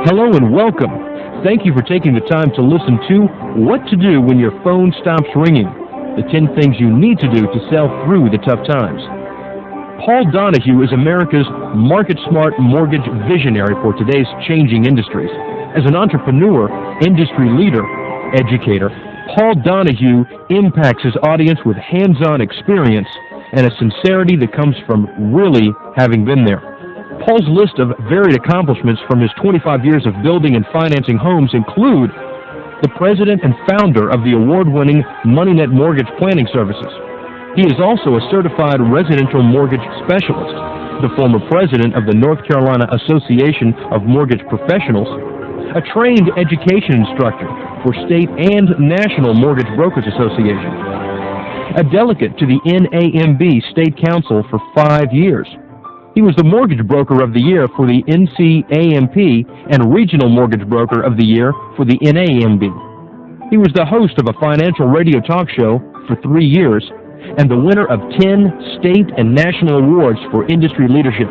Hello and welcome. Thank you for taking the time to listen to What to Do When Your Phone Stops Ringing, the 10 things you need to do to sell through the tough times. Paul Donohue is America's market-smart mortgage visionary for today's changing industries. As an entrepreneur, industry leader, educator, Paul Donohue impacts his audience with hands-on experience and a sincerity that comes from really having been there. Paul's list of varied accomplishments from his 25 years of building and financing homes include the president and founder of the award-winning MoneyNet Mortgage Planning Services. He is also a certified residential mortgage specialist, the former president of the North Carolina Association of Mortgage Professionals, a trained education instructor for state and national mortgage brokers association, a delegate to the NAMB State Council for 5 years. He was the Mortgage Broker of the Year for the NCAMP and Regional Mortgage Broker of the Year for the NAMB. He was the host of a financial radio talk show for 3 years and the winner of 10 state and national awards for industry leadership.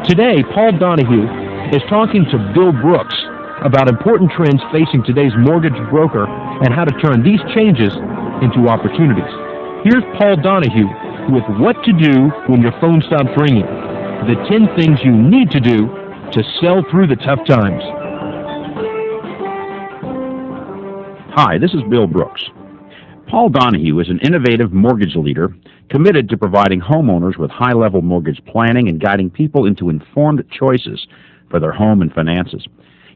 Today, Paul Donohue is talking to Bill Brooks about important trends facing today's mortgage broker and how to turn these changes into opportunities. Here's Paul Donohue with What to Do When Your Phone Stops Ringing, the 10 things you need to do to sell through the tough times. Hi, this is Bill Brooks. Paul Donohue is an innovative mortgage leader committed to providing homeowners with high-level mortgage planning and guiding people into informed choices for their home and finances.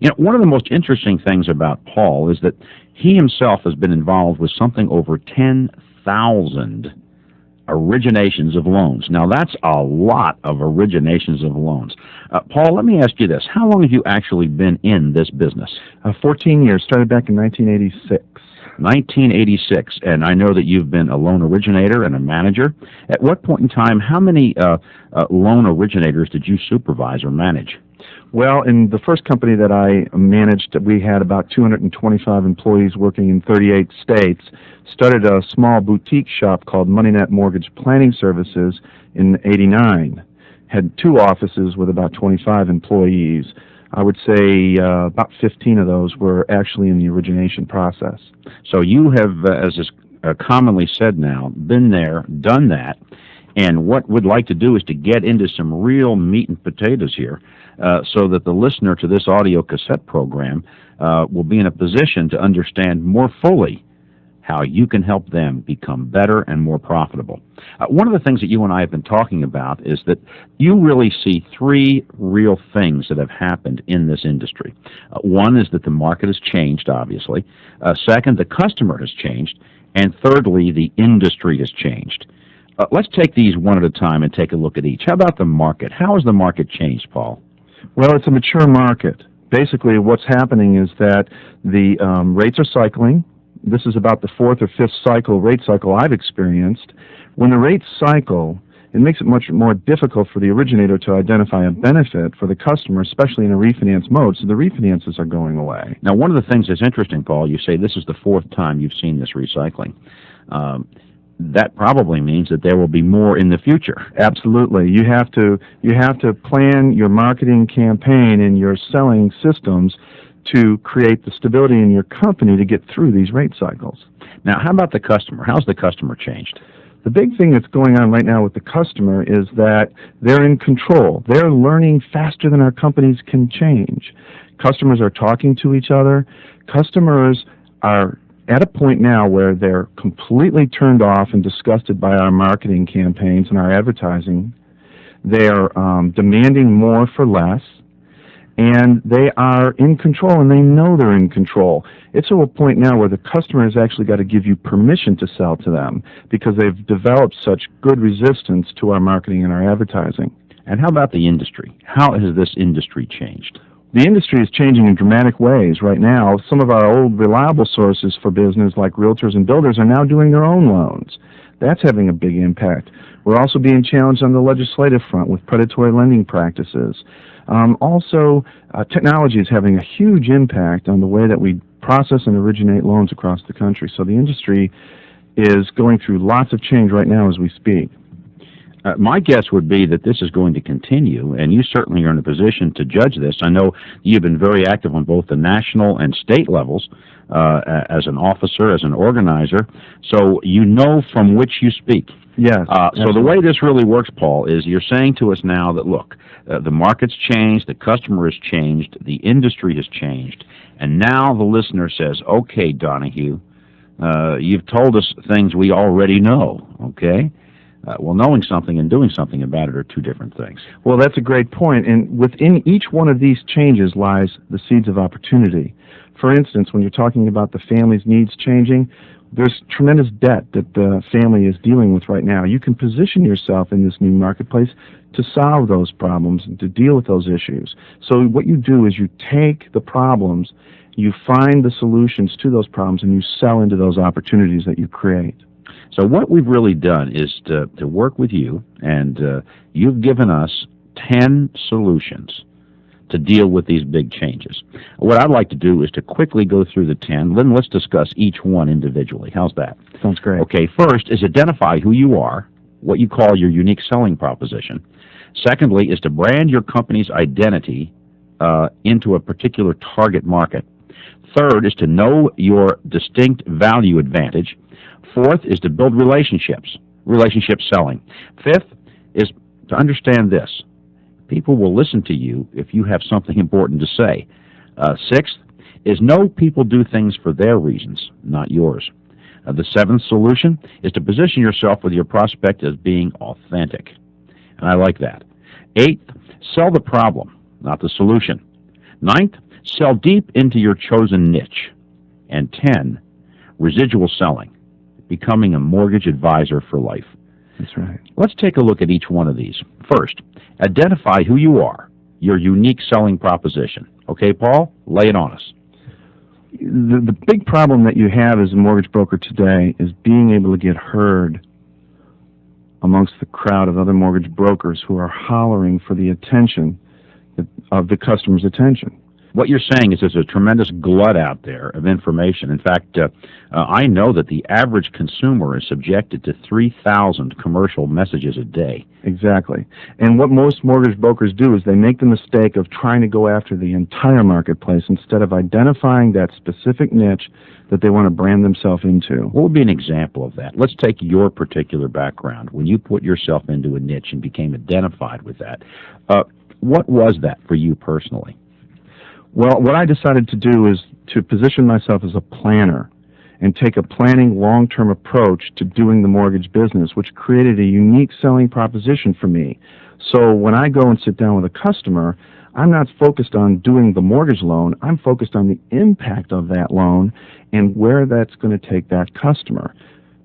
You know, one of the most interesting things about Paul is that he himself has been involved with something over 10,000 originations of loans. Now, that's a lot of originations of loans. Paul, let me ask you this. How long have you actually been in this business? 14 years. Started back in 1986. 1986, and I know that you've been a loan originator and a manager. At what point in time, how many loan originators did you supervise or manage? Well, in the first company that I managed, we had about 225 employees working in 38 states. Started a small boutique shop called MoneyNet Mortgage Planning Services in '89. Had 2 offices with about 25 employees. I would say about 15 of those were actually in the origination process. So you have, as is commonly said now, been there, done that, and what we'd like to do is to get into some real meat and potatoes here so that the listener to this audio cassette program will be in a position to understand more fully how you can help them become better and more profitable. One of the things that you and I have been talking about is that you really see 3 real things that have happened in this industry. One is that the market has changed, obviously. Second, the customer has changed. And thirdly, the industry has changed. Let's take these one at a time and take a look at each. How about the market? How has the market changed, Paul? Well, it's a mature market. Basically, what's happening is that the rates are cycling. This is about the 4th or 5th rate cycle I've experienced. When the rates cycle, it makes it much more difficult for the originator to identify a benefit for the customer, especially in a refinance mode, so the refinances are going away. Now, one of the things that's interesting, Paul, you say this is the 4th time you've seen this recycling. That probably means that there will be more in the future. Absolutely. You have to plan your marketing campaign and your selling systems to create the stability in your company to get through these rate cycles. Now, how about the customer? How's the customer changed? The big thing that's going on right now with the customer is that they're in control. They're learning faster than our companies can change. Customers are talking to each other. Customers are at a point now where they're completely turned off and disgusted by our marketing campaigns and our advertising. They're demanding more for less, and they are in control, and they know they're in control. It's to a point now where the customer has actually got to give you permission to sell to them because they've developed such good resistance to our marketing and our advertising. And how about the industry? How has this industry changed? The industry is changing in dramatic ways right now. Some of our old reliable sources for business, like realtors and builders, are now doing their own loans. That's having a big impact. We're also being challenged on the legislative front with predatory lending practices. Technology is having a huge impact on the way that we process and originate loans across the country. So the industry is going through lots of change right now as we speak. My guess would be that this is going to continue, and you certainly are in a position to judge this. I know you've been very active on both the national and state levels as an officer, as an organizer, so you know from which you speak. Yes. So the way this really works, Paul, is you're saying to us now that, look, the market's changed, the customer has changed, the industry has changed, and now the listener says, okay, Donohue, you've told us things we already know, okay? Well, knowing something and doing something about it are two different things. Well, that's a great point. And within each one of these changes lies the seeds of opportunity. For instance, when you're talking about the family's needs changing, there's tremendous debt that the family is dealing with right now. You can position yourself in this new marketplace to solve those problems and to deal with those issues. So what you do is you take the problems, you find the solutions to those problems, and you sell into those opportunities that you create. So what we've really done is to work with you, and you've given us 10 solutions to deal with these big changes. What I'd like to do is to quickly go through the 10, then let's discuss each one individually. How's that? Sounds great. Okay, first is identify who you are, what you call your unique selling proposition. Secondly is to brand your company's identity into a particular target market. Third is to know your distinct value advantage. Fourth is to build relationships, relationship selling. Fifth is to understand this. People will listen to you if you have something important to say. Sixth is know people do things for their reasons, not yours. The seventh solution is to position yourself with your prospect as being authentic. And I like that. Eighth, sell the problem, not the solution. Ninth, sell deep into your chosen niche. And 10, residual selling, becoming a mortgage advisor for life. That's right. Let's take a look at each one of these. First, identify who you are, your unique selling proposition. Okay, Paul, lay it on us. The big problem that you have as a mortgage broker today is being able to get heard amongst the crowd of other mortgage brokers who are hollering for the attention of the customer's attention. What you're saying is there's a tremendous glut out there of information. In fact, I know that the average consumer is subjected to 3,000 commercial messages a day. Exactly. And what most mortgage brokers do is they make the mistake of trying to go after the entire marketplace instead of identifying that specific niche that they want to brand themselves into. What would be an example of that? Let's take your particular background. When you put yourself into a niche and became identified with that, what was that for you personally? Well, what I decided to do is to position myself as a planner and take a planning long-term approach to doing the mortgage business, which created a unique selling proposition for me. So when I go and sit down with a customer, I'm not focused on doing the mortgage loan. I'm focused on the impact of that loan and where that's going to take that customer.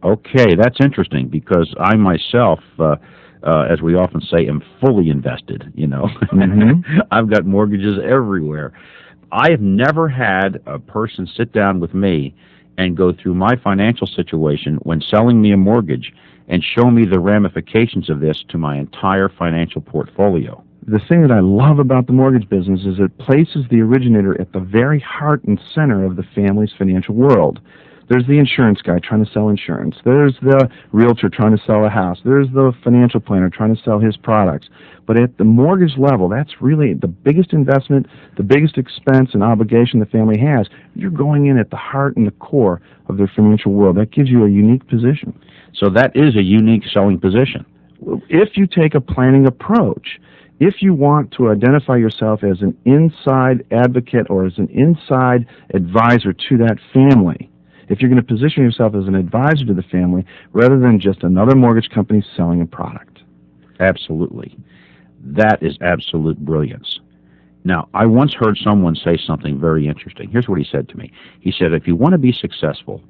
Okay, that's interesting because I myself, as we often say, am fully invested, you know. Mm-hmm. I've got mortgages everywhere. I have never had a person sit down with me and go through my financial situation when selling me a mortgage and show me the ramifications of this to my entire financial portfolio. The thing that I love about the mortgage business is it places the originator at the very heart and center of the family's financial world. There's the insurance guy trying to sell insurance. There's the realtor trying to sell a house. There's the financial planner trying to sell his products. But at the mortgage level, that's really the biggest investment, the biggest expense and obligation the family has. You're going in at the heart and the core of their financial world. That gives you a unique position. So that is a unique selling position. If you take a planning approach, if you want to identify yourself as an inside advocate or as an inside advisor to that family, if you're going to position yourself as an advisor to the family rather than just another mortgage company selling a product. Absolutely. That is absolute brilliance. Now, I once heard someone say something very interesting. Here's what he said to me. He said, if you want to be successful,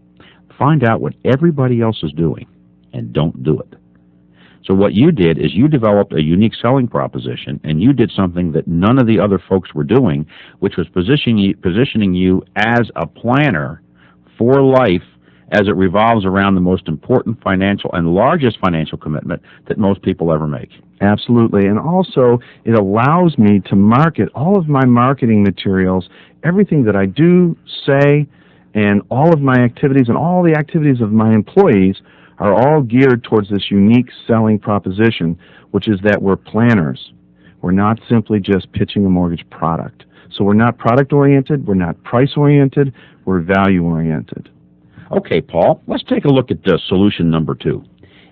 find out what everybody else is doing and don't do it. So what you did is you developed a unique selling proposition, and you did something that none of the other folks were doing, which was positioning you as a planner for life as it revolves around the most important financial and largest financial commitment that most people ever make. Absolutely. And also, it allows me to market all of my marketing materials, everything that I do, say, and all of my activities and all the activities of my employees are all geared towards this unique selling proposition, which is that we're planners. We're not simply just pitching a mortgage product. So we're not product-oriented, we're not price-oriented, we're value-oriented. Okay, Paul, let's take a look at solution number 2.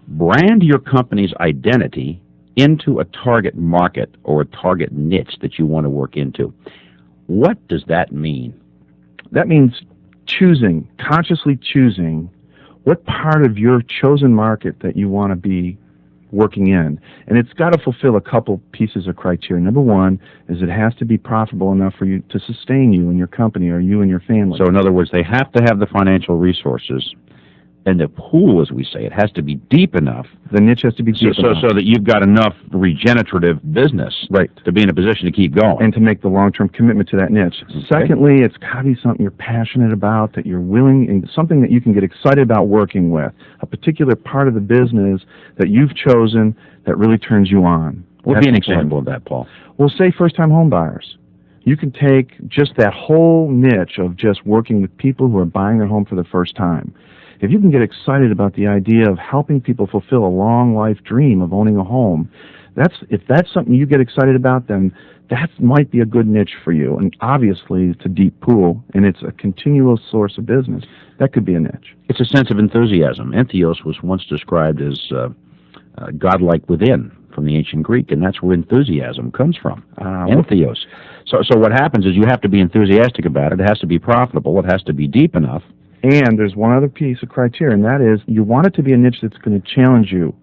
Brand your company's identity into a target market or a target niche that you want to work into. What does that mean? That means consciously choosing what part of your chosen market that you want to be working in. And it's got to fulfill a couple pieces of criteria. Number one is it has to be profitable enough for you to sustain you and your company or you and your family. So in other words, they have to have the financial resources. And the pool, as we say, it has to be deep enough. The niche has to be deep enough. So that you've got enough regenerative business to be in a position to keep going. And to make the long-term commitment to that niche. Okay. Secondly, it's got to be something you're passionate about, that you're willing, and something that you can get excited about working with. A particular part of the business that you've chosen that really turns you on. What would be an example of that, Paul? Well, say first-time home buyers. You can take just that whole niche of just working with people who are buying their home for the first time. If you can get excited about the idea of helping people fulfill a long life dream of owning a home, if that's something you get excited about, then that might be a good niche for you. And obviously, it's a deep pool, and it's a continual source of business. That could be a niche. It's a sense of enthusiasm. Entheos was once described as godlike within from the ancient Greek, and that's where enthusiasm comes from. Entheos. So what happens is you have to be enthusiastic about it. It has to be profitable. It has to be deep enough. And there's one other piece of criteria, and that is you want it to be a niche that's going to challenge you.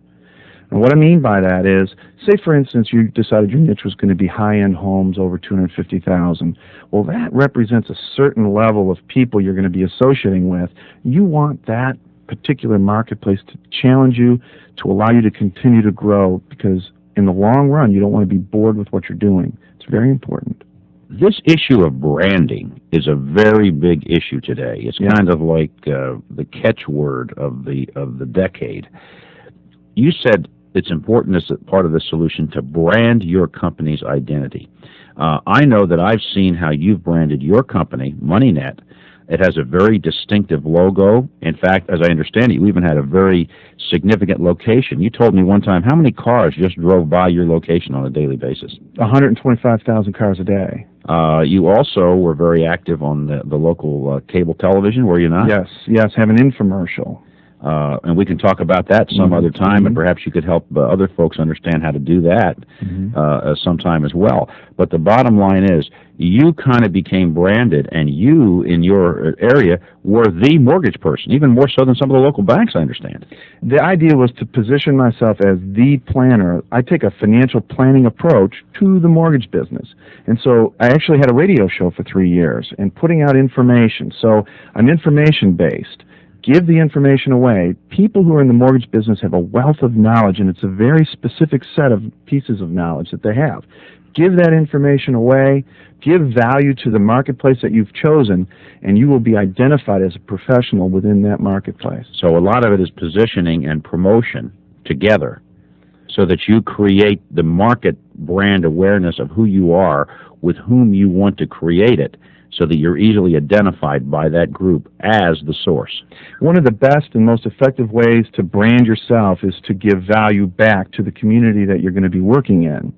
And what I mean by that is, say, for instance, you decided your niche was going to be high-end homes over $250,000. Well, that represents a certain level of people you're going to be associating with. You want that particular marketplace to challenge you, to allow you to continue to grow, because in the long run, you don't want to be bored with what you're doing. It's very important. This issue of branding is a very big issue today. It's kind of like the catchword of the decade. You said it's important as part of the solution to brand your company's identity. I know that I've seen how you've branded your company, MoneyNet. It has a very distinctive logo. In fact, as I understand it, you even had a very significant location. You told me one time how many cars just drove by your location on a daily basis? 125,000 cars a day. You also were very active on the local cable television, were you not? Yes, have an infomercial. And we can talk about that some other time, and perhaps you could help other folks understand how to do that sometime as well. But the bottom line is, you kind of became branded, and you, in your area, were the mortgage person, even more so than some of the local banks, I understand. The idea was to position myself as the planner. I take a financial planning approach to the mortgage business. And so I actually had a radio show for 3 years and putting out information. So I'm information-based. Give the information away. People who are in the mortgage business have a wealth of knowledge, and it's a very specific set of pieces of knowledge that they have. Give that information away. Give value to the marketplace that you've chosen, and you will be identified as a professional within that marketplace. So a lot of it is positioning and promotion together so that you create the market brand awareness of who you are, with whom you want to create it, so that you're easily identified by that group as the source. One of the best and most effective ways to brand yourself is to give value back to the community that you're going to be working in.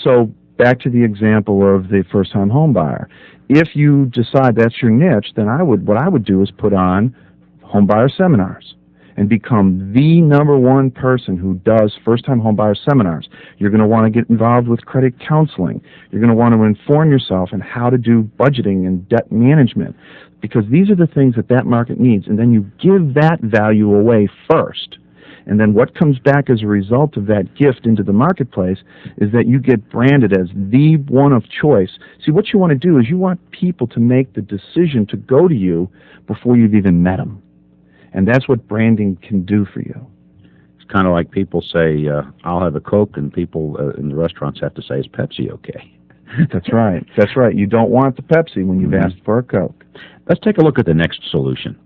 So back to the example of the first-time home buyer. If you decide that's your niche, then what I would do is put on home buyer seminars and become the #1 person who does first-time home buyer seminars. You're going to want to get involved with credit counseling. You're going to want to inform yourself on how to do budgeting and debt management, because these are the things that market needs. And then you give that value away first. And then what comes back as a result of that gift into the marketplace is that you get branded as the one of choice. See, what you want to do is you want people to make the decision to go to you before you've even met them. And that's what branding can do for you. It's kind of like people say, I'll have a Coke, and people in the restaurants have to say, is Pepsi okay? That's right. That's right. You don't want the Pepsi when you've asked for a Coke. Let's take a look at the next solution.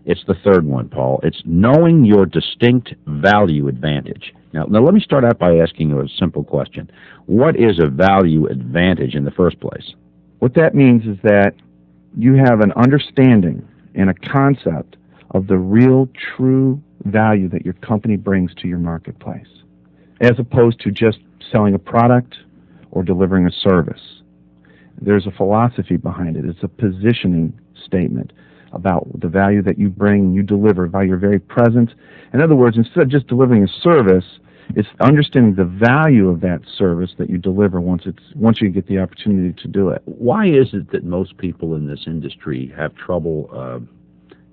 It's the third one, Paul. It's knowing your distinct value advantage. Now, let me start out by asking you a simple question. What is a value advantage in the first place? What that means is that you have an understanding and a concept of the real, true value that your company brings to your marketplace, as opposed to just selling a product or delivering a service. There's a philosophy behind it. It's a positioning statement about the value that you bring and you deliver by your very presence. In other words, instead of just delivering a service, it's understanding the value of that service that you deliver once you get the opportunity to do it. Why is it that most people in this industry have trouble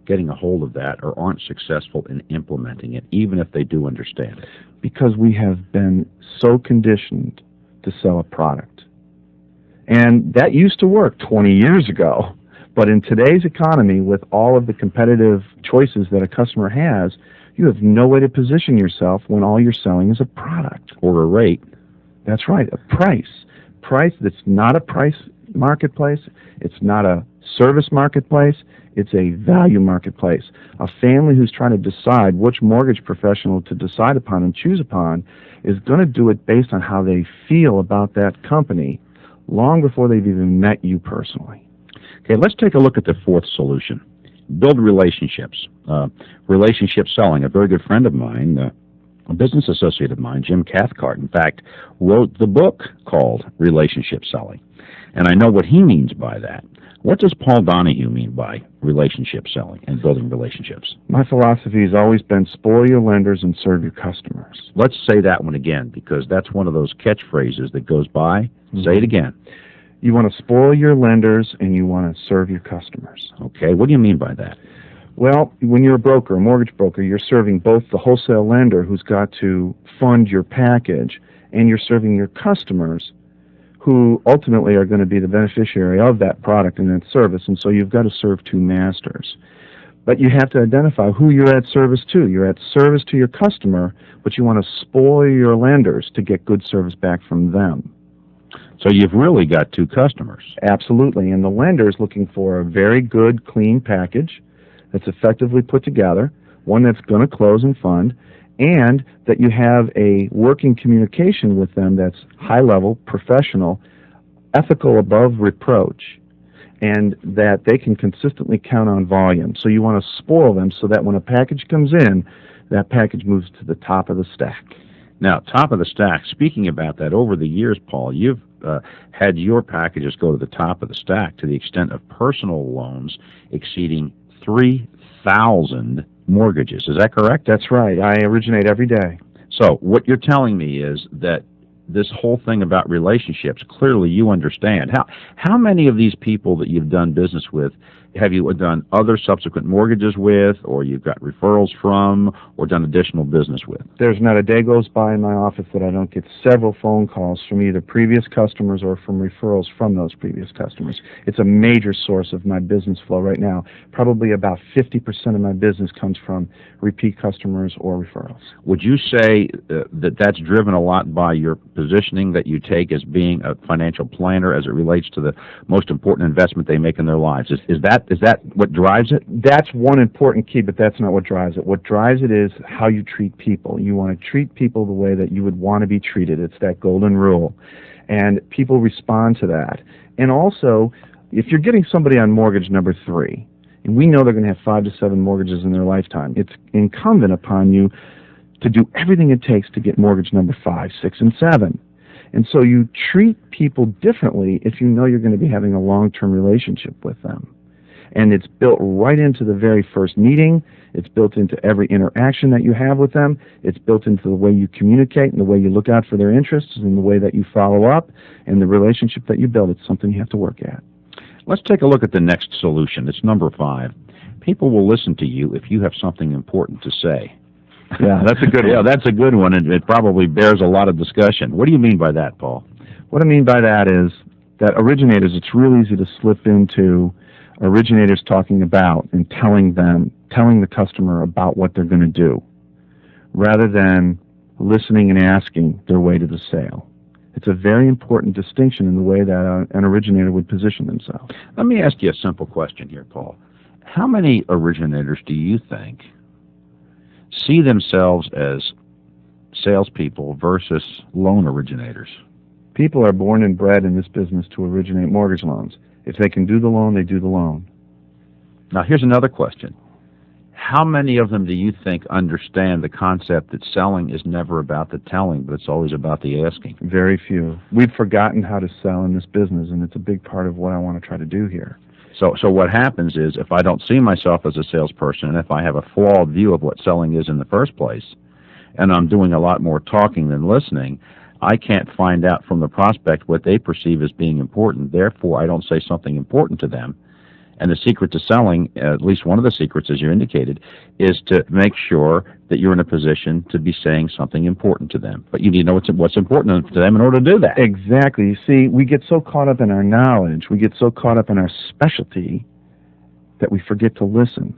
getting a hold of that or aren't successful in implementing it, even if they do understand it? Because we have been so conditioned to sell a product. And that used to work 20 years ago. But in today's economy, with all of the competitive choices that a customer has, you have no way to position yourself when all you're selling is a product. Or a rate. That's right, a price. Price that's not a price marketplace. It's not a service marketplace. It's a value marketplace. A family who's trying to decide which mortgage professional to decide upon and choose upon is going to do it based on how they feel about that company long before they've even met you personally. Okay, let's take a look at the fourth solution. Build relationships. Relationship selling. A very good friend of mine, a business associate of mine, Jim Cathcart, in fact, wrote the book called Relationship Selling. And I know what he means by that. What does Paul Donohue mean by relationship selling and building relationships? My philosophy has always been spoil your lenders and serve your customers. Let's say that one again, because that's one of those catchphrases that goes by. Say it again. You want to spoil your lenders and you want to serve your customers. Okay, what do you mean by that? Well, when you're a broker, a mortgage broker, you're serving both the wholesale lender who's got to fund your package, and you're serving your customers who ultimately are going to be the beneficiary of that product and that service, and so you've got to serve two masters. But you have to identify who you're at service to. You're at service to your customer, but you want to spoil your lenders to get good service back from them. So you've really got two customers. Absolutely, and the lender is looking for a very good, clean package that's effectively put together, one that's going to close and fund, and that you have a working communication with them that's high-level, professional, ethical above reproach, and that they can consistently count on volume. So you want to spoil them so that when a package comes in, that package moves to the top of the stack. Now, top of the stack, speaking about that, over the years, Paul, you've had your packages go to the top of the stack to the extent of personal loans exceeding 3,000 mortgages. Is that correct? That's right. I originate every day. So what you're telling me is that this whole thing about relationships, clearly you understand. How many of these people that you've done business with have you done other subsequent mortgages with, or you've got referrals from, or done additional business with? There's not a day goes by in my office that I don't get several phone calls from either previous customers or from referrals from those previous customers. It's a major source of my business flow right now. Probably about 50% of my business comes from repeat customers or referrals. Would you say that that's driven a lot by your positioning that you take as being a financial planner as it relates to the most important investment they make in their lives? Is that what drives it? That's one important key, but that's not what drives it. What drives it is how you treat people. You want to treat people the way that you would want to be treated. It's that golden rule. And people respond to that. And also, if you're getting somebody on mortgage number 3, and we know they're going to have 5 to 7 mortgages in their lifetime, it's incumbent upon you to do everything it takes to get mortgage number 5, 6, and 7. And so you treat people differently if you know you're going to be having a long-term relationship with them. And it's built right into the very first meeting. It's built into every interaction that you have with them. It's built into the way you communicate and the way you look out for their interests and the way that you follow up and the relationship that you build. It's something you have to work at. Let's take a look at the next solution. It's number 5. People will listen to you if you have something important to say. Yeah, that's a good one. Yeah, that's a good one, and it probably bears a lot of discussion. What do you mean by that, Paul? What I mean by that is that originators, it's real easy to slip into originators talking about and telling the customer about what they're going to do, rather than listening and asking their way to the sale. It's a very important distinction in the way that an originator would position themselves. Let me ask you a simple question here, Paul. How many originators do you think see themselves as salespeople versus loan originators? People are born and bred in this business to originate mortgage loans. If they can do the loan, they do the loan. Now, here's another question. How many of them do you think understand the concept that selling is never about the telling, but it's always about the asking? Very few. We've forgotten how to sell in this business, and it's a big part of what I want to try to do here. So what happens is, if I don't see myself as a salesperson, and if I have a flawed view of what selling is in the first place, and I'm doing a lot more talking than listening, I can't find out from the prospect what they perceive as being important. Therefore, I don't say something important to them. And the secret to selling, at least one of the secrets, as you indicated, is to make sure that you're in a position to be saying something important to them. But you need to know what's important to them in order to do that. Exactly. You see, we get so caught up in our knowledge, we get so caught up in our specialty that we forget to listen.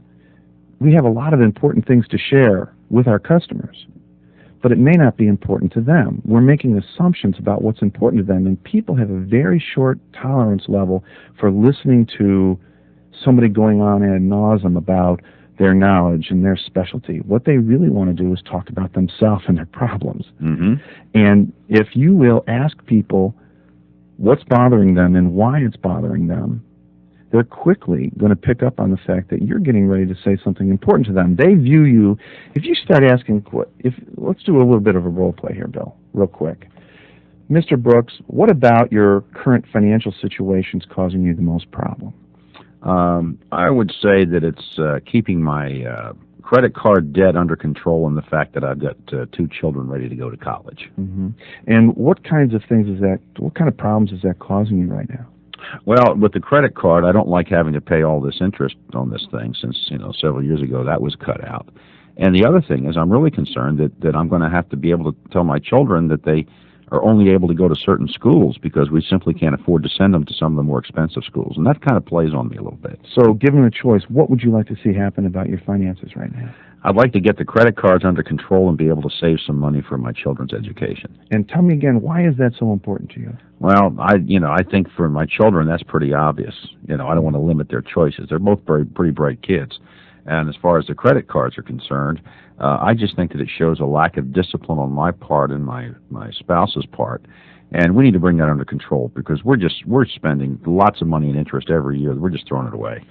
We have a lot of important things to share with our customers, but it may not be important to them. We're making assumptions about what's important to them, and people have a very short tolerance level for listening to somebody going on ad nauseum about their knowledge and their specialty. What they really want to do is talk about themselves and their problems. Mm-hmm. And if you will ask people what's bothering them and why it's bothering them, they're quickly going to pick up on the fact that you're getting ready to say something important to them. They view you, if you start asking, let's do a little bit of a role play here, Bill, real quick. Mr. Brooks, what about your current financial situation is causing you the most problem? I would say that it's keeping my credit card debt under control, and the fact that I've got 2 children ready to go to college. Mm-hmm. And what kinds of things is that? What kind of problems is that causing you right now? Well, with the credit card, I don't like having to pay all this interest on this thing, since several years ago that was cut out. And the other thing is, I'm really concerned that I'm going to have to be able to tell my children that they are only able to go to certain schools because we simply can't afford to send them to some of the more expensive schools. And that kind of plays on me a little bit. So given a choice, what would you like to see happen about your finances right now? I'd like to get the credit cards under control and be able to save some money for my children's education. And tell me again, why is that so important to you? Well, I think for my children that's pretty obvious. I don't want to limit their choices. They're both pretty bright kids. And as far as the credit cards are concerned, I just think that it shows a lack of discipline on my part and my spouse's part. And we need to bring that under control, because we're spending lots of money in interest every year. We're just throwing it away.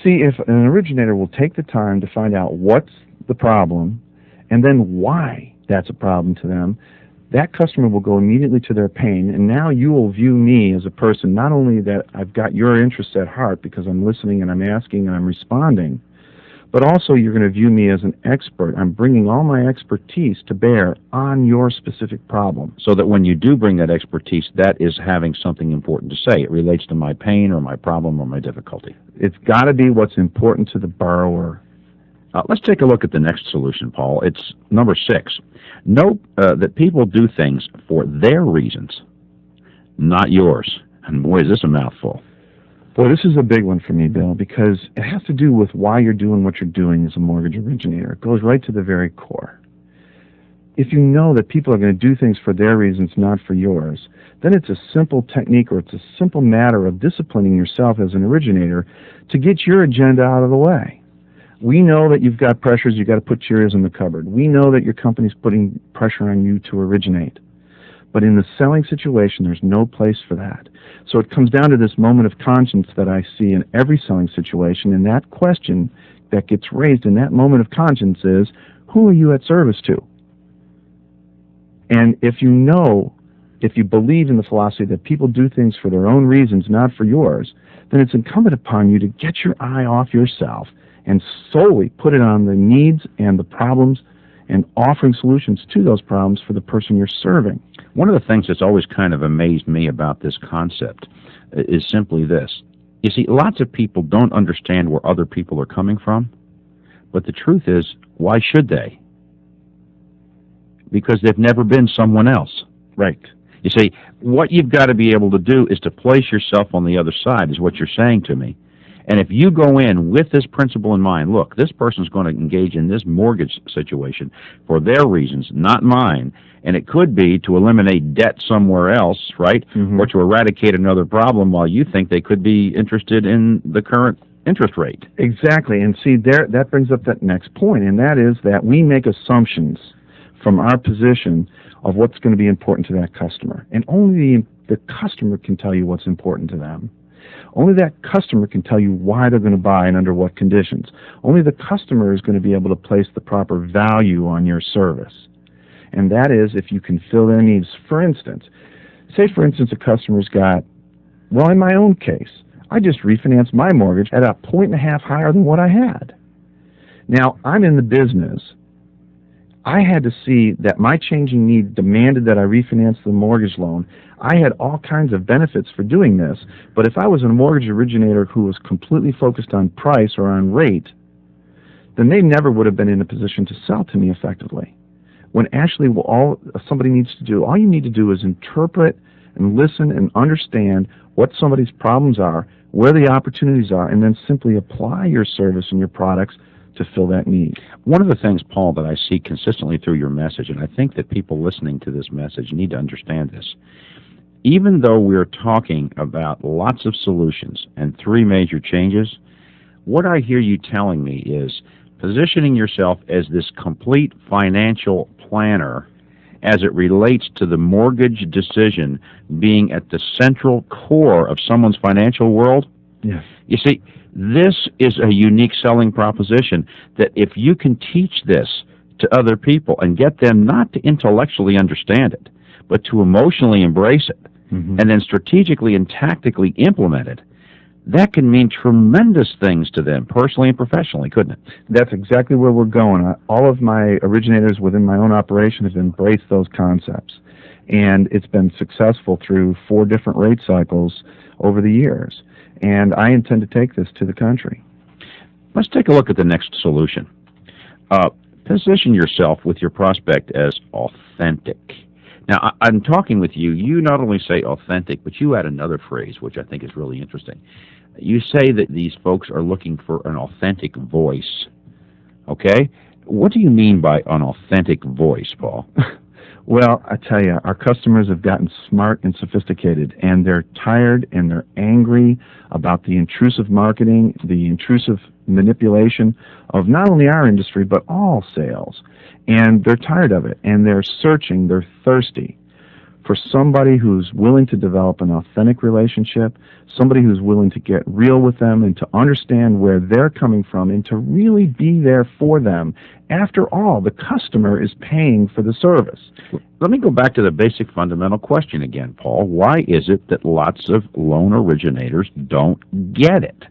See, if an originator will take the time to find out what's the problem and then why that's a problem to them, that customer will go immediately to their pain, and now you will view me as a person, not only that I've got your interests at heart because I'm listening and I'm asking and I'm responding, but also you're going to view me as an expert. I'm bringing all my expertise to bear on your specific problem. So that when you do bring that expertise, that is having something important to say. It relates to my pain or my problem or my difficulty. It's got to be what's important to the borrower. Let's take a look at the next solution, Paul. It's number 6. Note that people do things for their reasons, not yours. And boy, is this a mouthful. Boy, this is a big one for me, Bill, because it has to do with why you're doing what you're doing as a mortgage originator. It goes right to the very core. If you know that people are going to do things for their reasons, not for yours, then it's a simple technique, or it's a simple matter of disciplining yourself as an originator to get your agenda out of the way. We know that you've got pressures, you've got to put your ears in the cupboard. We know that your company's putting pressure on you to originate. But in the selling situation, there's no place for that. So it comes down to this moment of conscience that I see in every selling situation, and that question that gets raised in that moment of conscience is, who are you at service to? And if you believe in the philosophy that people do things for their own reasons, not for yours, then it's incumbent upon you to get your eye off yourself and solely put it on the needs and the problems and offering solutions to those problems for the person you're serving. One of the things that's always kind of amazed me about this concept is simply this. You see, lots of people don't understand where other people are coming from, but the truth is, why should they? Because they've never been someone else. Right. You see, what you've got to be able to do is to place yourself on the other side, is what you're saying to me. And if you go in with this principle in mind, look, this person's going to engage in this mortgage situation for their reasons, not mine, and it could be to eliminate debt somewhere else, right, or to eradicate another problem, while you think they could be interested in the current interest rate. Exactly, and see, that brings up that next point, and that is that we make assumptions from our position of what's going to be important to that customer, and only the customer can tell you what's important to them. Only that customer can tell you why they're going to buy and under what conditions. Only the customer is going to be able to place the proper value on your service. And that is if you can fill their needs. For instance, a customer's got, well, in my own case, I just refinanced my mortgage at 1.5 points higher than what I had. Now, I'm in the business. I had to see that my changing need demanded that I refinance the mortgage loan. I had all kinds of benefits for doing this, but if I was a mortgage originator who was completely focused on price or on rate, then they never would have been in a position to sell to me effectively. When actually all somebody needs to do, all you need to do is interpret and listen and understand what somebody's problems are, where the opportunities are, and then simply apply your service and your products to fill that need. One of the things, Paul, that I see consistently through your message, and I think that people listening to this message need to understand this, even though we're talking about lots of solutions and 3 major changes, what I hear you telling me is positioning yourself as this complete financial planner as it relates to the mortgage decision being at the central core of someone's financial world. Yes. You see, this is a unique selling proposition that if you can teach this to other people and get them not to intellectually understand it, but to emotionally embrace it, and then strategically and tactically implement it, that can mean tremendous things to them, personally and professionally, couldn't it? That's exactly where we're going. All of my originators within my own operation have embraced those concepts, and it's been successful through 4 different rate cycles over the years, and I intend to take this to the country. Let's take a look at the next solution. Position yourself with your prospect as authentic. Now, I'm talking with you. You not only say authentic, but you add another phrase, which I think is really interesting. You say that these folks are looking for an authentic voice. Okay? What do you mean by an authentic voice, Paul? Well, I tell you, our customers have gotten smart and sophisticated, and they're tired and they're angry about the intrusive marketing, the intrusive manipulation of not only our industry, but all sales. And they're tired of it, and they're searching, they're thirsty for somebody who's willing to develop an authentic relationship, somebody who's willing to get real with them and to understand where they're coming from and to really be there for them. After all, the customer is paying for the service. Let me go back to the basic fundamental question again, Paul. Why is it that lots of loan originators don't get it?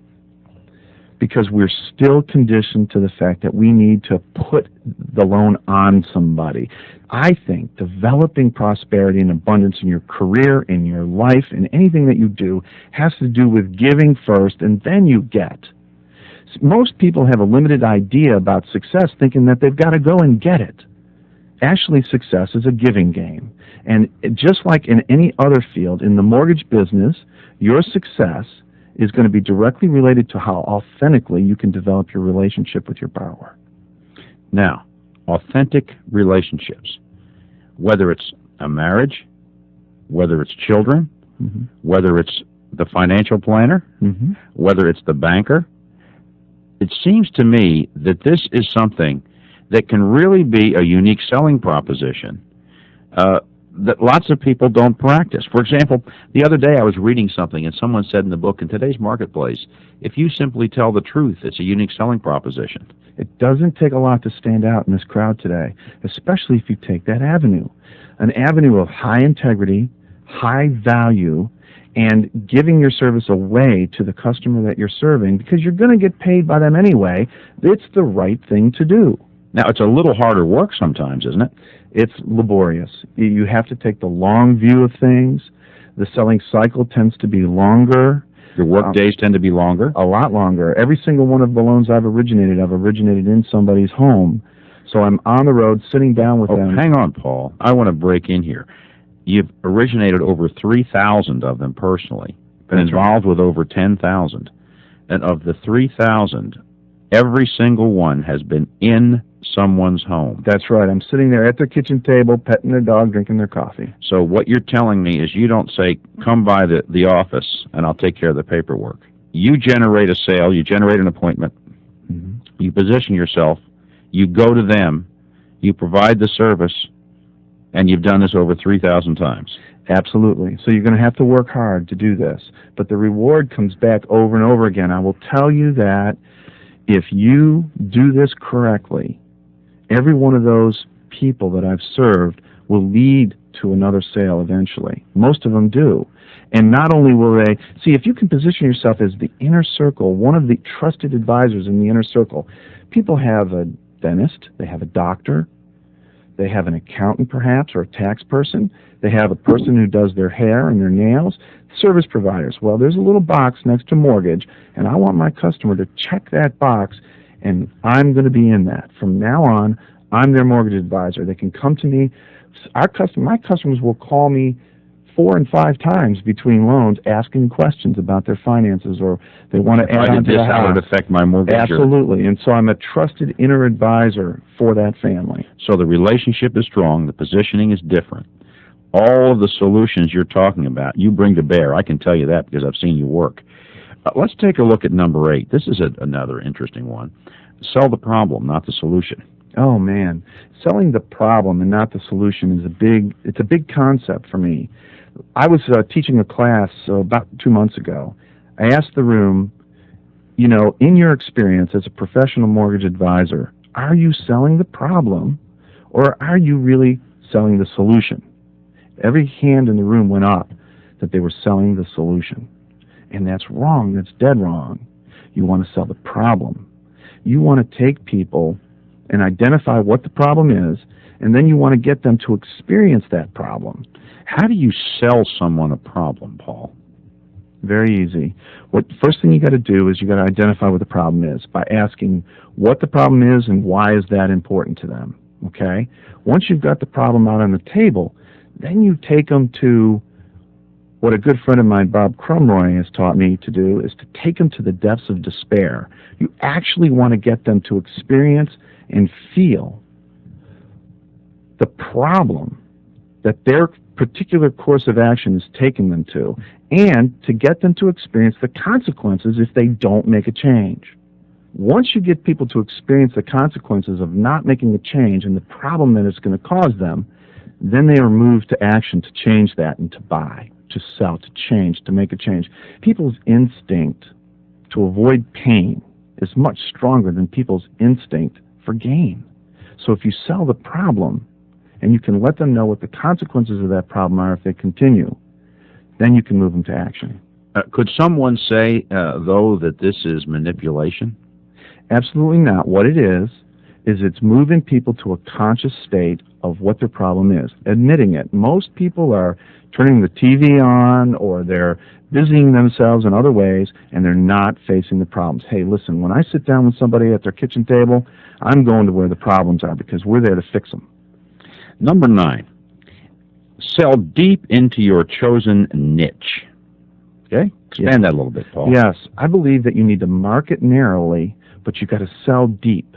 Because we're still conditioned to the fact that we need to put the loan on somebody. I think developing prosperity and abundance in your career, in your life, in anything that you do, has to do with giving first and then you get. Most people have a limited idea about success, thinking that they've got to go and get it. Actually, success is a giving game. And just like in any other field, in the mortgage business, your success is going to be directly related to how authentically you can develop your relationship with your borrower. Now, authentic relationships, whether it's a marriage, whether it's children, whether it's the financial planner, whether it's the banker, it seems to me that this is something that can really be a unique selling proposition that lots of people don't practice. For example, the other day I was reading something and someone said in the book, in today's marketplace, if you simply tell the truth, it's a unique selling proposition. It doesn't take a lot to stand out in this crowd today, especially if you take that avenue. An avenue of high integrity, high value, and giving your service away to the customer that you're serving because you're going to get paid by them anyway. It's the right thing to do. Now, it's a little harder work sometimes, isn't it? It's laborious. You have to take the long view of things. The selling cycle tends to be longer. Your work days tend to be longer? A lot longer. Every single one of the loans I've originated in somebody's home. So I'm on the road sitting down with them. Hang on, Paul. I want to break in here. You've originated over 3,000 of them personally, been involved with over 10,000. And of the 3,000, every single one has been in someone's home. That's right. I'm sitting there at their kitchen table, petting their dog, drinking their coffee. So what you're telling me is you don't say, come by the office and I'll take care of the paperwork. You generate a sale, you generate an appointment, you position yourself, you go to them, you provide the service, and you've done this over 3,000 times. Absolutely. So you're going to have to work hard to do this. But the reward comes back over and over again. I will tell you that if you do this correctly, every one of those people that I've served will lead to another sale eventually. Most of them do. And not only will they, see, if you can position yourself as the inner circle, one of the trusted advisors in the inner circle, people have a dentist, they have a doctor, they have an accountant perhaps, or a tax person, they have a person who does their hair and their nails, service providers. Well, there's a little box next to mortgage, and I want my customer to check that box, and I'm going to be in that. From now on, I'm their mortgage advisor. They can come to me. My customers will call me 4 and 5 times between loans asking questions about their finances, or they want to add on to the house. How would it affect my mortgage? Absolutely. And so I'm a trusted inner advisor for that family. So the relationship is strong. The positioning is different. All of the solutions you're talking about, you bring to bear. I can tell you that because I've seen you work. Let's take a look at number 8. This is another interesting one. Sell the problem, not the solution. Oh, man. Selling the problem and not the solution is a big concept for me. I was teaching a class about 2 months ago. I asked the room, in your experience as a professional mortgage advisor, are you selling the problem or are you really selling the solution? Every hand in the room went up that they were selling the solution. And that's wrong. That's dead wrong. You want to sell the problem. You want to take people and identify what the problem is, and then you want to get them to experience that problem. How do you sell someone a problem, Paul? Very easy. First thing you got to do is you got to identify what the problem is by asking what the problem is and why is that important to them. Okay? Once you've got the problem out on the table, then you take them to what a good friend of mine, Bob Crumroy, has taught me to do, is to take them to the depths of despair. You actually want to get them to experience and feel the problem that their particular course of action is taking them to, and to get them to experience the consequences if they don't make a change. Once you get people to experience the consequences of not making a change and the problem that it's going to cause them, then they are moved to action to change that and to buy, to sell, to change, to make a change. People's instinct to avoid pain is much stronger than people's instinct for gain. So if you sell the problem and you can let them know what the consequences of that problem are if they continue, then you can move them to action. Could someone say, though, that this is manipulation? Absolutely not. What it is it's moving people to a conscious state of what their problem is, admitting it. Most people are turning the TV on, or they're busying themselves in other ways, and they're not facing the problems. Hey, listen, when I sit down with somebody at their kitchen table, I'm going to where the problems are because we're there to fix them. Number 9, sell deep into your chosen niche. Okay? Expand that a little bit, Paul. Yes. I believe that you need to market narrowly, but you've got to sell deep.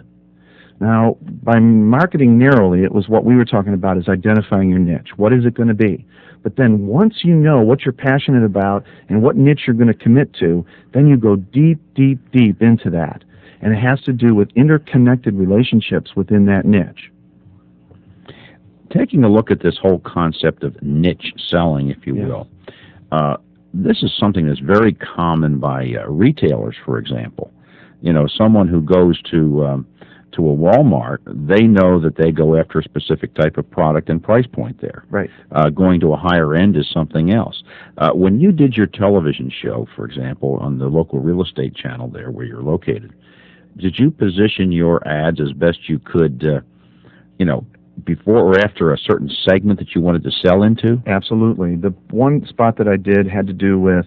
Now, by marketing narrowly, it was what we were talking about, is identifying your niche. What is it going to be? But then once you know what you're passionate about and what niche you're going to commit to, then you go deep, deep, deep into that. And it has to do with interconnected relationships within that niche. Taking a look at this whole concept of niche selling, if you will, this is something that's very common by retailers, for example. Someone who goes to a Walmart, they know that they go after a specific type of product and price point there. Right. Going to a higher end is something else. When you did your television show, for example, on the local real estate channel there where you're located, did you position your ads as best you could, before or after a certain segment that you wanted to sell into? Absolutely. The one spot that I did had to do with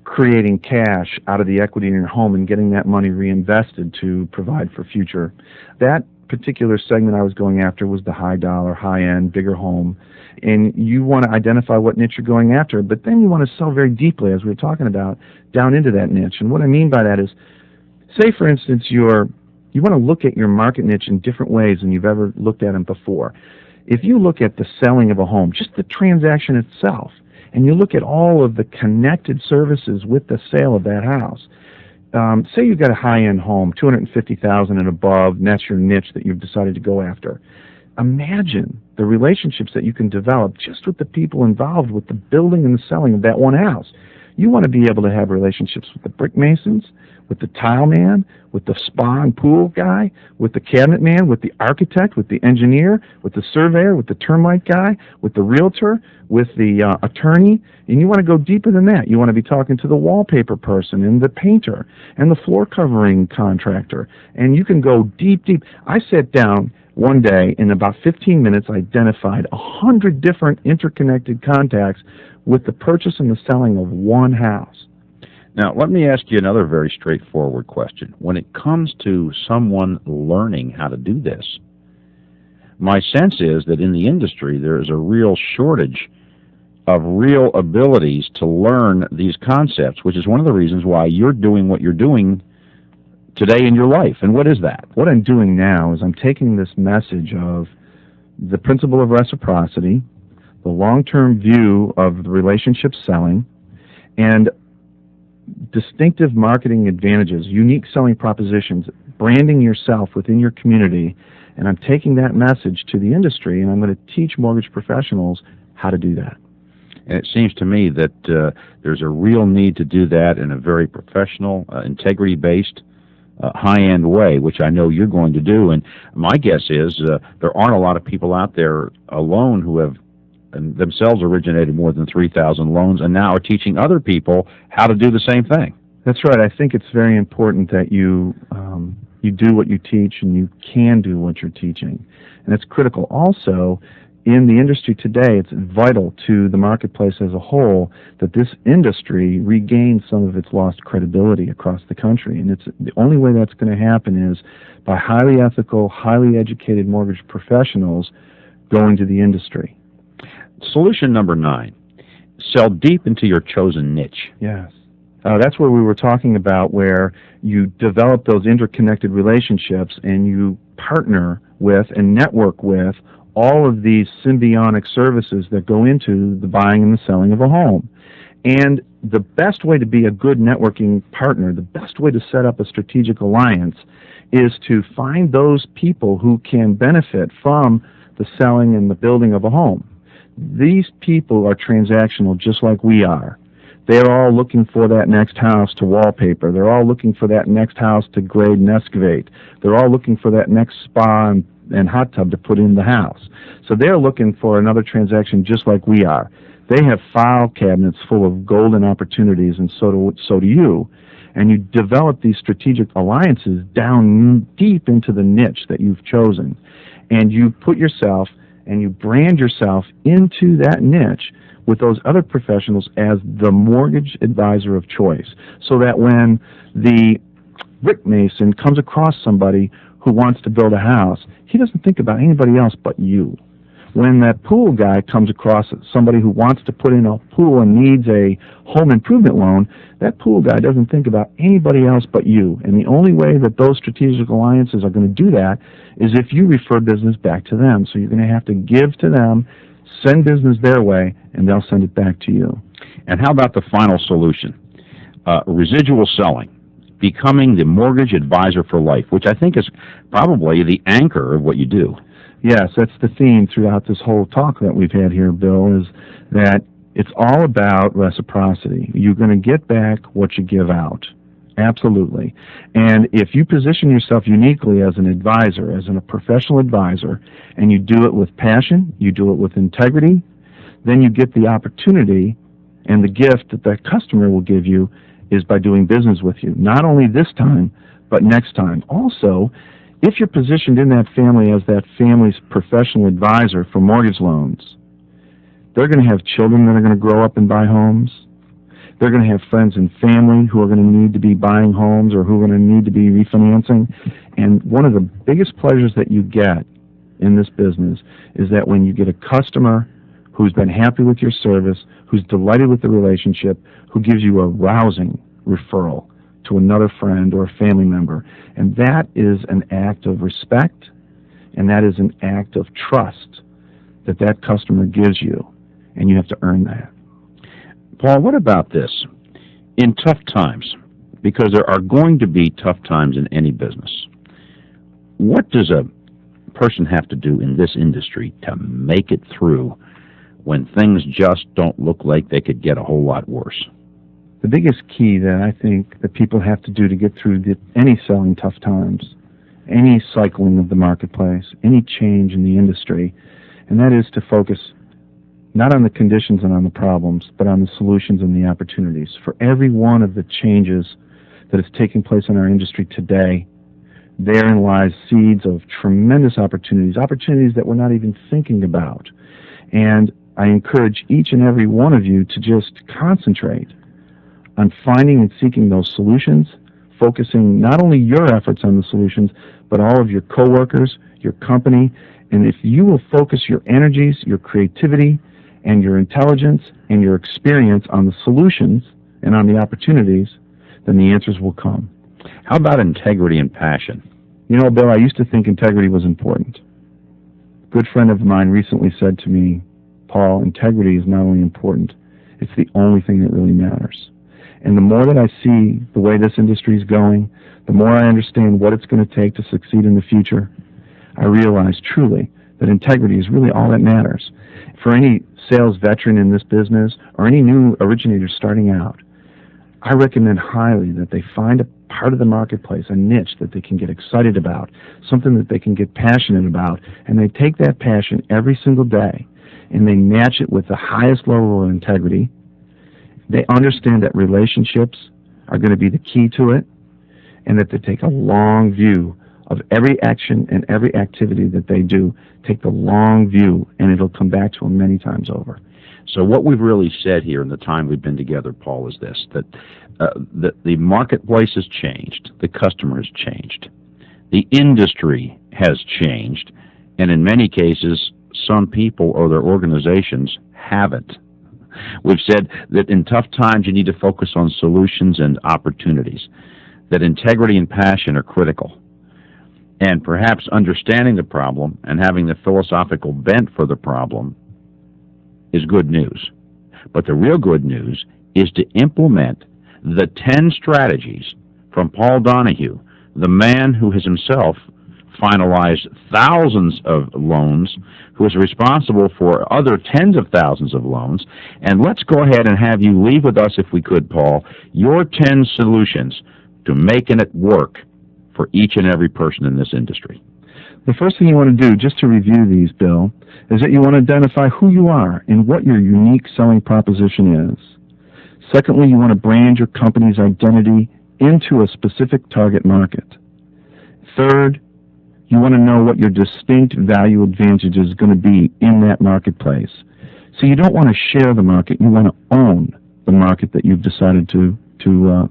creating cash out of the equity in your home and getting that money reinvested to provide for future. That particular segment I was going after was the high dollar, high end, bigger home. And you want to identify what niche you're going after, but then you want to sell very deeply, as we were talking about, down into that niche. And what I mean by that is, say for instance, you want to look at your market niche in different ways than you've ever looked at them before. If you look at the selling of a home, just the transaction itself, and you look at all of the connected services with the sale of that house. Say you've got a high-end home, $250,000 and above, and that's your niche that you've decided to go after. imagine the relationships that you can develop just with the people involved with the building and the selling of that one house. You want to be able to have relationships with the brick masons, with the tile man, with the spa and pool guy, with the cabinet man, with the architect, with the engineer, with the surveyor, with the termite guy, with the realtor, with the attorney. And you want to go deeper than that. You want to be talking to the wallpaper person and the painter and the floor covering contractor. And you can go deep, deep. I sat down one day, in about 15 minutes, I identified 100 different interconnected contacts with the purchase and the selling of one house. Now, let me ask you another very straightforward question. When it comes to someone learning how to do this, my sense is that in the industry there is a real shortage of real abilities to learn these concepts, which is one of the reasons why you're doing what you're doing today in your life. And what is that? What I'm doing now is I'm taking this message of the principle of reciprocity, the long-term view of the relationship selling, and distinctive marketing advantages, unique selling propositions, branding yourself within your community, and I'm taking that message to the industry, and I'm going to teach mortgage professionals how to do that. And it seems to me that there's a real need to do that in a very professional, integrity-based, high-end way, which I know you're going to do. And my guess is there aren't a lot of people out there alone who have themselves originated more than 3,000 loans and now are teaching other people how to do the same thing. That's right. I think it's very important that you do what you teach and you can do what you're teaching. And it's critical. Also, in the industry today, it's vital to the marketplace as a whole that this industry regain some of its lost credibility across the country. And it's the only way that's going to happen is by highly ethical, highly educated mortgage professionals going to the industry. Solution number 9, sell deep into your chosen niche. Yes. That's where we were talking about where you develop those interconnected relationships and you partner with and network with all of these symbiotic services that go into the buying and the selling of a home. And the best way to be a good networking partner, the best way to set up a strategic alliance is to find those people who can benefit from the selling and the building of a home. These people are transactional just like we are. They're all looking for that next house to wallpaper. They're all looking for that next house to grade and excavate. They're all looking for that next spa and hot tub to put in the house. So they're looking for another transaction just like we are. They have file cabinets full of golden opportunities, and so do you. And you develop these strategic alliances down deep into the niche that you've chosen. And you put yourself and you brand yourself into that niche with those other professionals as the mortgage advisor of choice, so that when the brick mason comes across somebody who wants to build a house, he doesn't think about anybody else but you. When that pool guy comes across somebody who wants to put in a pool and needs a home improvement loan, that pool guy doesn't think about anybody else but you. And the only way that those strategic alliances are going to do that is if you refer business back to them. So you're going to have to give to them, send business their way, and they'll send it back to you. And how about the final solution? Residual selling, becoming the mortgage advisor for life, which I think is probably the anchor of what you do. Yes, that's the theme throughout this whole talk that we've had here, Bill, is that it's all about reciprocity. You're going to get back what you give out. Absolutely. And if you position yourself uniquely as an advisor, as a professional advisor, and you do it with passion, you do it with integrity, then you get the opportunity and the gift that that customer will give you is by doing business with you, not only this time, but next time. Also, if you're positioned in that family as that family's professional advisor for mortgage loans, they're going to have children that are going to grow up and buy homes. They're going to have friends and family who are going to need to be buying homes or who are going to need to be refinancing. And one of the biggest pleasures that you get in this business is that when you get a customer who's been happy with your service, who's delighted with the relationship, who gives you a rousing referral to another friend or a family member. And that is an act of respect, and that is an act of trust that that customer gives you, and you have to earn that. Paul, what about this? In tough times, because there are going to be tough times in any business, what does a a person have to do in this industry to make it through when things just don't look like they could get a whole lot worse? The biggest key that I think that people have to do to get through any selling tough times, any cycling of the marketplace, any change in the industry, and that is to focus not on the conditions and on the problems, but on the solutions and the opportunities. For every one of the changes that is taking place in our industry today, therein lies seeds of tremendous opportunities, opportunities that we're not even thinking about. And I encourage each and every one of you to just concentrate on finding and seeking those solutions, focusing not only your efforts on the solutions, but all of your coworkers, your company. And if you will focus your energies, your creativity, and your intelligence and your experience on the solutions and on the opportunities, then the answers will come. How about integrity and passion? You know, Bill, I used to think integrity was important. A good friend of mine recently said to me, Paul, integrity is not only important, it's the only thing that really matters. And the more that I see the way this industry is going, the more I understand what it's going to take to succeed in the future, I realize truly that integrity is really all that matters. For any sales veteran in this business or any new originator starting out, I recommend highly that they find a part of the marketplace, a niche that they can get excited about, something that they can get passionate about, and they take that passion every single day and they match it with the highest level of integrity. They understand that relationships are going to be the key to it, and that they take a long view of every action and every activity that they do. Take the long view, and it'll come back to them many times over. So what we've really said here in the time we've been together, Paul, is this, that the marketplace has changed, the customer has changed, the industry has changed, and in many cases, some people or their organizations haven't. We've said that in tough times you need to focus on solutions and opportunities, that integrity and passion are critical. And perhaps understanding the problem and having the philosophical bent for the problem is good news. But the real good news is to implement the 10 strategies from Paul Donohue, the man who has himself finalized thousands of loans, who is responsible for other tens of thousands of loans. And let's go ahead and have you leave with us, if we could, Paul, your 10 solutions to making it work for each and every person in this industry. The first thing you want to do, just to review these, Bill, is that you want to identify who you are and what your unique selling proposition is. Secondly, you want to brand your company's identity into a specific target market. Third, you want to know what your distinct value advantage is going to be in that marketplace. So you don't want to share the market, you want to own the market that you've decided to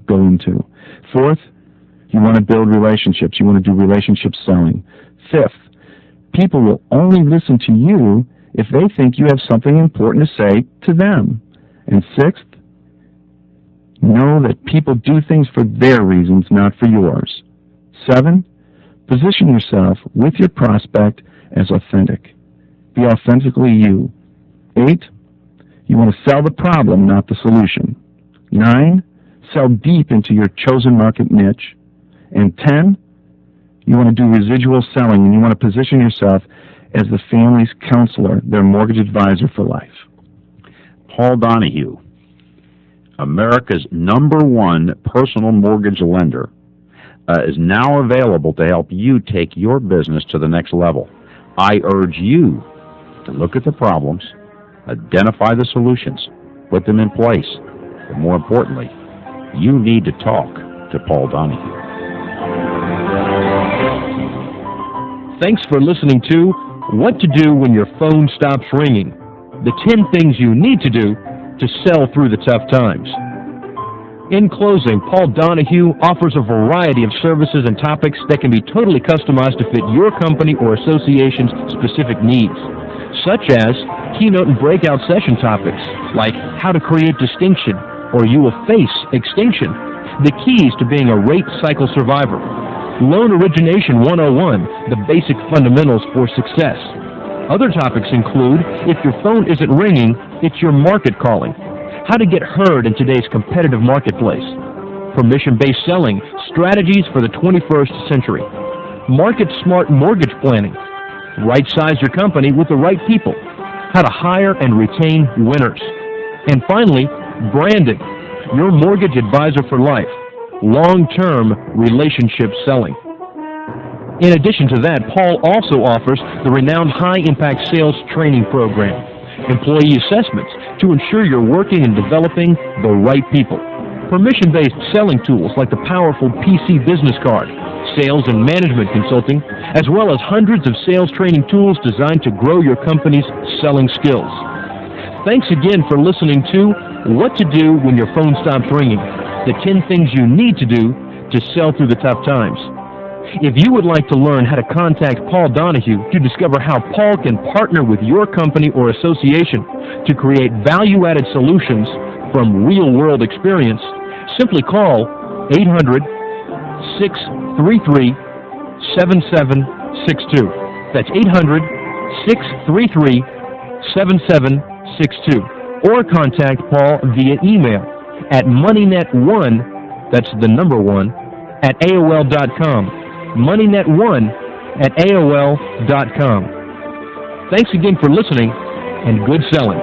go into. Fourth, you want to build relationships. You want to do relationship selling. Fifth, people will only listen to you if they think you have something important to say to them. And sixth, know that people do things for their reasons, not for yours. 7, position yourself with your prospect as authentic. Be authentically you. 8, you want to sell the problem, not the solution. 9, sell deep into your chosen market niche. And 10, you want to do residual selling, and you want to position yourself as the family's counselor, their mortgage advisor for life. Paul Donohue, America's #1 personal mortgage lender, is now available to help you take your business to the next level. I urge you to look at the problems, identify the solutions, put them in place, but more importantly, you need to talk to Paul Donohue. Thanks for listening to What to Do When Your Phone Stops Ringing, the 10 things you need to do to sell through the tough times. In closing, Paul Donohue offers a variety of services and topics that can be totally customized to fit your company or association's specific needs, such as keynote and breakout session topics like how to create distinction or you will face extinction, the keys to being a rate cycle survivor, Loan Origination 101, the basic fundamentals for success. Other topics include, if your phone isn't ringing, it's your market calling, how to get heard in today's competitive marketplace, permission-based selling, strategies for the 21st century, market-smart mortgage planning, right-size your company with the right people, how to hire and retain winners, and finally, branding, your mortgage advisor for life, long-term relationship selling. In addition to that, Paul also offers the renowned high-impact sales training program, employee assessments to ensure you're working and developing the right people, permission-based selling tools like the powerful PC business card, sales and management consulting, as well as hundreds of sales training tools designed to grow your company's selling skills. Thanks again for listening to What to Do When Your Phone Stops Ringing, the 10 things you need to do to sell through the tough times. If you would like to learn how to contact Paul Donohue to discover how Paul can partner with your company or association to create value-added solutions from real-world experience, simply call 800-633-7762. That's 800-633-7762. Or contact Paul via email at moneynet1, that's the number 1, at AOL.com. moneynet1 at AOL.com. Thanks again for listening, and good selling.